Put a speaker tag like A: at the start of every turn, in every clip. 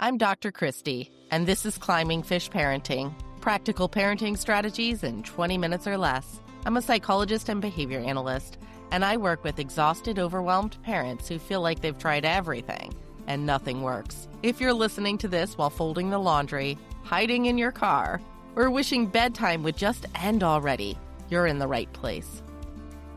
A: I'm Dr. Christy, and this is Climbing Fish Parenting, practical parenting strategies in 20 minutes or less. I'm a psychologist and behavior analyst, and I work with exhausted, overwhelmed parents who feel like they've tried everything and nothing works. If you're listening to this while folding the laundry, hiding in your car, or wishing bedtime would just end already, you're in the right place.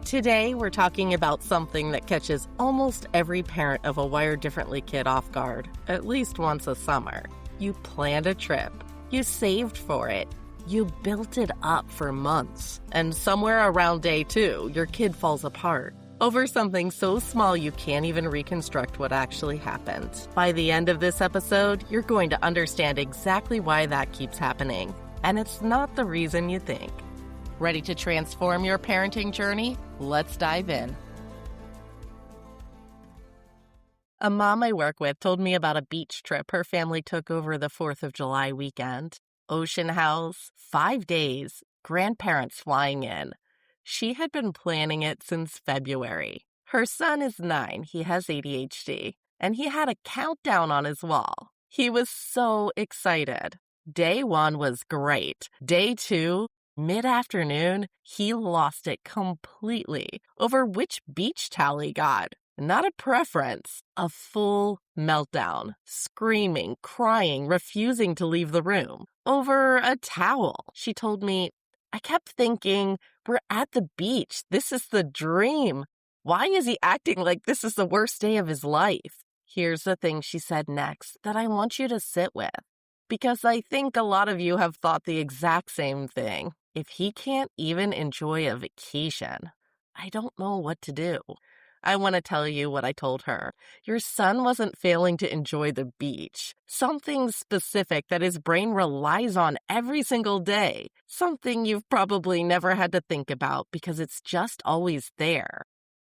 A: Today, we're talking about something that catches almost every parent of a Wired Differently kid off guard, at least once a summer. You planned a trip. You saved for it. You built it up for months. And somewhere around day 2, your kid falls apart over something so small you can't even reconstruct what actually happened. By the end of this episode, you're going to understand exactly why that keeps happening. And it's not the reason you think. Ready to transform your parenting journey? Let's dive in. A mom I work with told me about a beach trip her family took over the 4th of July weekend. Ocean house, 5 days, grandparents flying in. She had been planning it since February. Her son is 9, he has ADHD, and he had a countdown on his wall. He was so excited. Day 1 was great. Day 2, mid-afternoon, he lost it completely over which beach towel he got. Not a preference, a full meltdown, screaming, crying, refusing to leave the room over a towel. She told me, I kept thinking, we're at the beach. This is the dream. Why is he acting like this is the worst day of his life? Here's the thing she said next that I want you to sit with, because I think a lot of you have thought the exact same thing. If he can't even enjoy a vacation, I don't know what to do. I want to tell you what I told her. Your son wasn't failing to enjoy the beach. Something specific that his brain relies on every single day. Something you've probably never had to think about because it's just always there.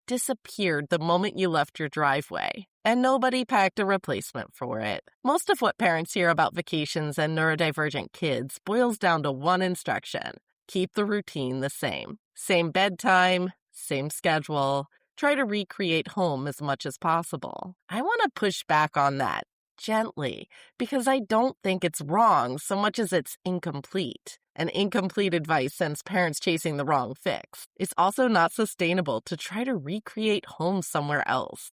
A: Disappeared the moment you left your driveway, and nobody packed a replacement for it. Most of what parents hear about vacations and neurodivergent kids boils down to one instruction. Keep the routine the same. Same bedtime, same schedule. Try to recreate home as much as possible. I want to push back on that gently because I don't think it's wrong so much as it's incomplete. And incomplete advice sends parents chasing the wrong fix. It's also not sustainable to try to recreate home somewhere else.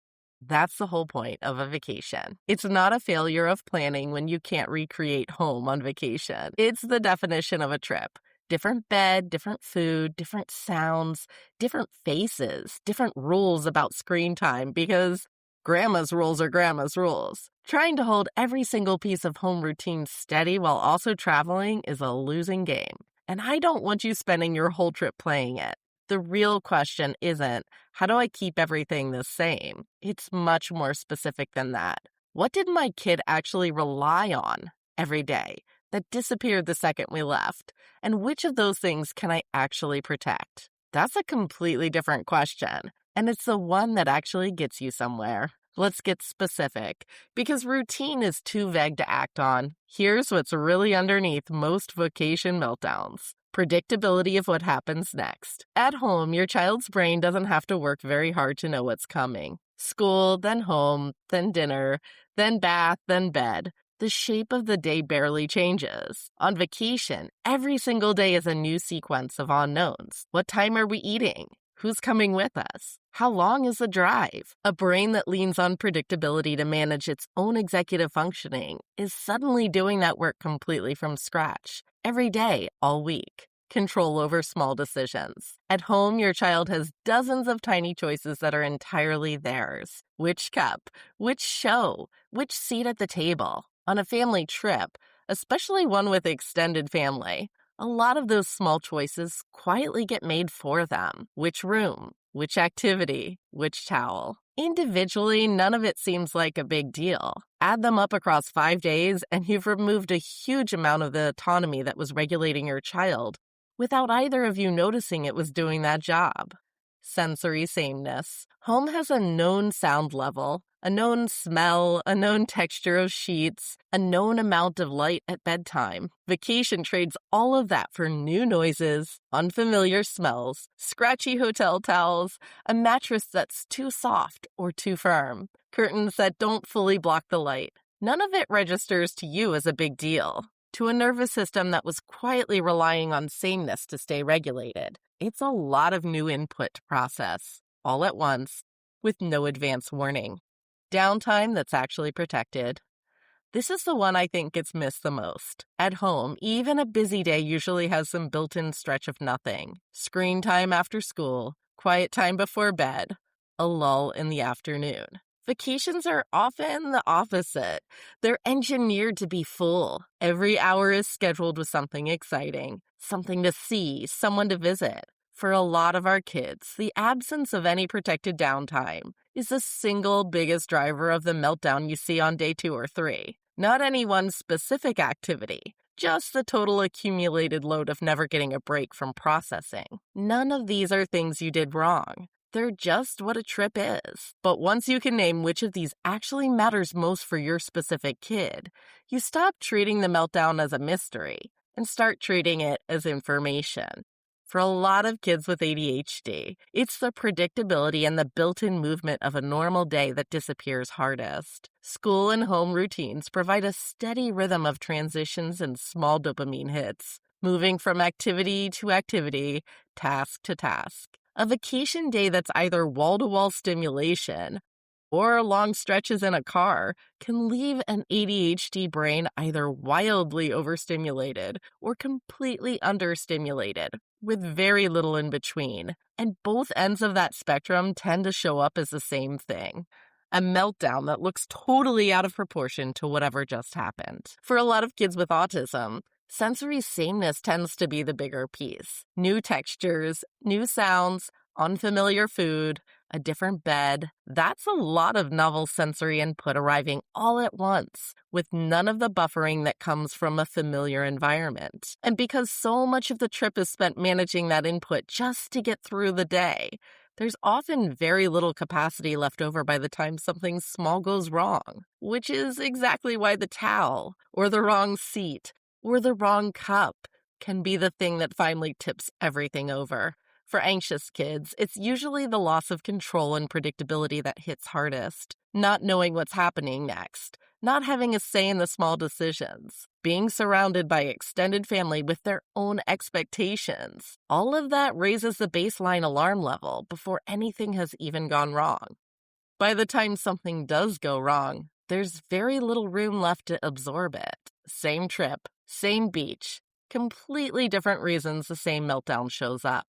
A: That's the whole point of a vacation. It's not a failure of planning when you can't recreate home on vacation. It's the definition of a trip. Different bed, different food, different sounds, different faces, different rules about screen time because grandma's rules are grandma's rules. Trying to hold every single piece of home routine steady while also traveling is a losing game. And I don't want you spending your whole trip playing it. The real question isn't, how do I keep everything the same? It's much more specific than that. What did my kid actually rely on every day that disappeared the second we left? And which of those things can I actually protect? That's a completely different question, and it's the one that actually gets you somewhere. Let's get specific, because routine is too vague to act on. Here's what's really underneath most vacation meltdowns. Predictability of what happens next. At home, your child's brain doesn't have to work very hard to know what's coming. School, then home, then dinner, then bath, then bed. The shape of the day barely changes. On vacation, every single day is a new sequence of unknowns. What time are we eating? Who's coming with us? How long is the drive? A brain that leans on predictability to manage its own executive functioning is suddenly doing that work completely from scratch. Every day, all week. Control over small decisions. At home, your child has dozens of tiny choices that are entirely theirs. Which cup? Which show? Which seat at the table? On a family trip, especially one with extended family, a lot of those small choices quietly get made for them. Which room? Which activity? Which towel? Individually, none of it seems like a big deal. Add them up across 5 days, and you've removed a huge amount of the autonomy that was regulating your child without either of you noticing it was doing that job. Sensory sameness. Home has a known sound level, a known smell, a known texture of sheets, a known amount of light at bedtime. Vacation trades all of that for new noises, unfamiliar smells, scratchy hotel towels, a mattress that's too soft or too firm, curtains that don't fully block the light. None of it registers to you as a big deal. To a nervous system that was quietly relying on sameness to stay regulated, it's a lot of new input to process, all at once, with no advance warning. Downtime that's actually protected. This is the one I think gets missed the most. At home, even a busy day usually has some built-in stretch of nothing. Screen time after school, quiet time before bed, a lull in the afternoon. Vacations are often the opposite. They're engineered to be full. Every hour is scheduled with something exciting, something to see, someone to visit. For a lot of our kids, the absence of any protected downtime is the single biggest driver of the meltdown you see on day 2 or 3. Not any one specific activity, just the total accumulated load of never getting a break from processing. None of these are things you did wrong. They're just what a trip is. But once you can name which of these actually matters most for your specific kid, you stop treating the meltdown as a mystery and start treating it as information. For a lot of kids with ADHD, it's the predictability and the built-in movement of a normal day that disappears hardest. School and home routines provide a steady rhythm of transitions and small dopamine hits, moving from activity to activity, task to task. A vacation day that's either wall-to-wall stimulation or long stretches in a car can leave an ADHD brain either wildly overstimulated or completely understimulated, with very little in between. And both ends of that spectrum tend to show up as the same thing. A meltdown that looks totally out of proportion to whatever just happened. For a lot of kids with autism, sensory sameness tends to be the bigger piece. New textures, new sounds, unfamiliar food, a different bed. That's a lot of novel sensory input arriving all at once, with none of the buffering that comes from a familiar environment. And because so much of the trip is spent managing that input just to get through the day, there's often very little capacity left over by the time something small goes wrong, which is exactly why the towel, or the wrong seat, or the wrong cup can be the thing that finally tips everything over. For anxious kids, it's usually the loss of control and predictability that hits hardest. Not knowing what's happening next, not having a say in the small decisions, being surrounded by extended family with their own expectations. All of that raises the baseline alarm level before anything has even gone wrong. By the time something does go wrong, there's very little room left to absorb it. Same trip, same beach, completely different reasons the same meltdown shows up.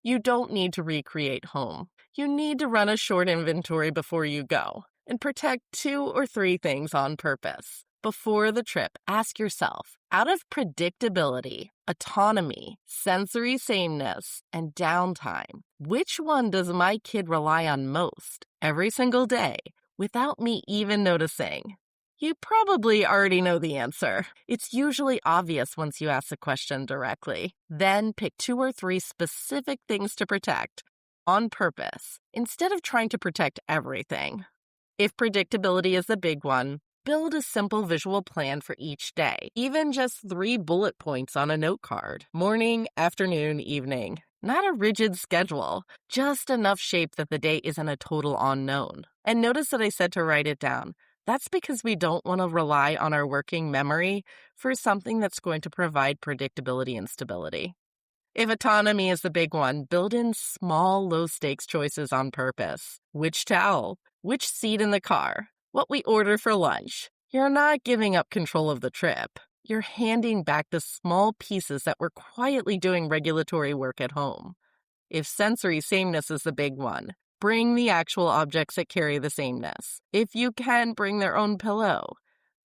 A: You don't need to recreate home. You need to run a short inventory before you go and protect 2 or 3 things on purpose. Before the trip, ask yourself, out of predictability, autonomy, sensory sameness, and downtime, which one does my kid rely on most every single day without me even noticing? You probably already know the answer. It's usually obvious once you ask the question directly. Then pick 2 or 3 specific things to protect on purpose instead of trying to protect everything. If predictability is the big one, build a simple visual plan for each day, even just 3 bullet points on a note card. Morning, afternoon, evening. Not a rigid schedule, just enough shape that the day isn't a total unknown. And notice that I said to write it down. That's because we don't want to rely on our working memory for something that's going to provide predictability and stability. If autonomy is the big one, build in small, low-stakes choices on purpose. Which towel? Which seat in the car? What we order for lunch? You're not giving up control of the trip. You're handing back the small pieces that were quietly doing regulatory work at home. If sensory sameness is the big one, bring the actual objects that carry the sameness. If you can, bring their own pillow,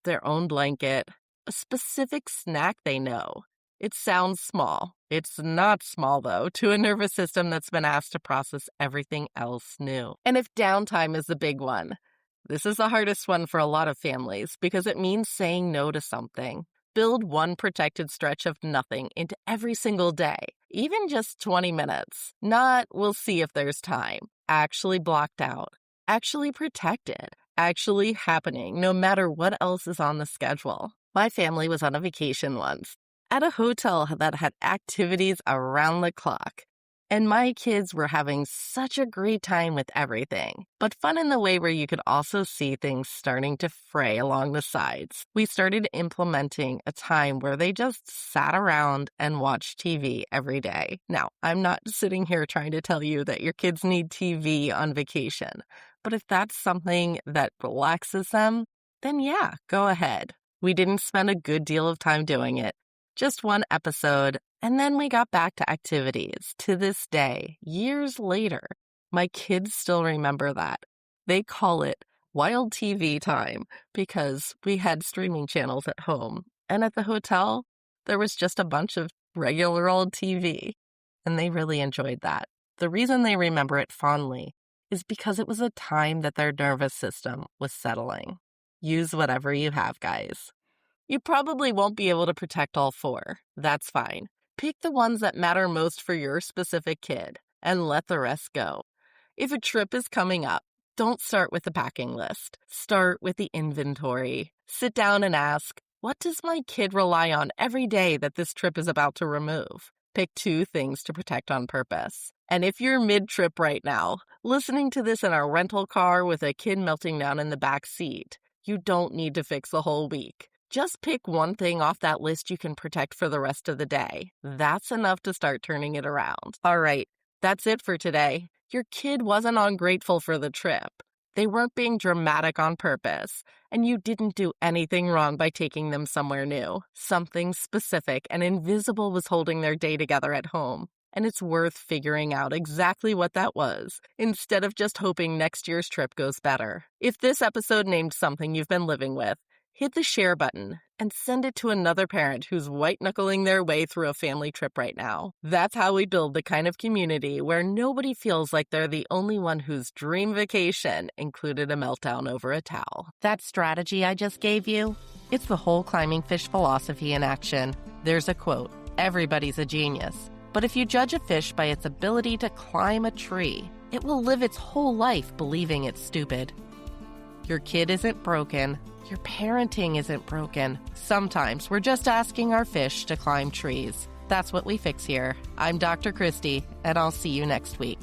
A: their own blanket, a specific snack they know. It sounds small. It's not small, though, to a nervous system that's been asked to process everything else new. And if downtime is the big one, this is the hardest one for a lot of families because it means saying no to something. Build one protected stretch of nothing into every single day, even just 20 minutes. Not, we'll see if there's time. Actually blocked out, actually protected, actually happening, no matter what else is on the schedule. My family was on a vacation once at a hotel that had activities around the clock. And my kids were having such a great time with everything, but fun in the way where you could also see things starting to fray along the sides. We started implementing a time where they just sat around and watched TV every day. Now, I'm not sitting here trying to tell you that your kids need TV on vacation, but if that's something that relaxes them, then yeah, go ahead. We didn't spend a good deal of time doing it, just one episode, and then we got back to activities. To this day, years later, my kids still remember that. They call it wild TV time because we had streaming channels at home, and at the hotel, there was just a bunch of regular old TV, and they really enjoyed that. The reason they remember it fondly is because it was a time that their nervous system was settling. Use whatever you have, guys. You probably won't be able to protect all four. That's fine. Pick the ones that matter most for your specific kid and let the rest go. If a trip is coming up, don't start with the packing list. Start with the inventory. Sit down and ask, what does my kid rely on every day that this trip is about to remove? Pick 2 things to protect on purpose. And if you're mid-trip right now, listening to this in a rental car with a kid melting down in the back seat, you don't need to fix the whole week. Just pick one thing off that list you can protect for the rest of the day. That's enough to start turning it around. All right, that's it for today. Your kid wasn't ungrateful for the trip. They weren't being dramatic on purpose, and you didn't do anything wrong by taking them somewhere new. Something specific and invisible was holding their day together at home, and it's worth figuring out exactly what that was, instead of just hoping next year's trip goes better. If this episode named something you've been living with, hit the share button and send it to another parent who's white-knuckling their way through a family trip right now. That's how we build the kind of community where nobody feels like they're the only one whose dream vacation included a meltdown over a towel. That strategy I just gave you, it's the whole climbing fish philosophy in action. There's a quote, "Everybody's a genius, but if you judge a fish by its ability to climb a tree, it will live its whole life believing it's stupid." Your kid isn't broken. Your parenting isn't broken. Sometimes we're just asking our fish to climb trees. That's what we fix here. I'm Dr. Christy, and I'll see you next week.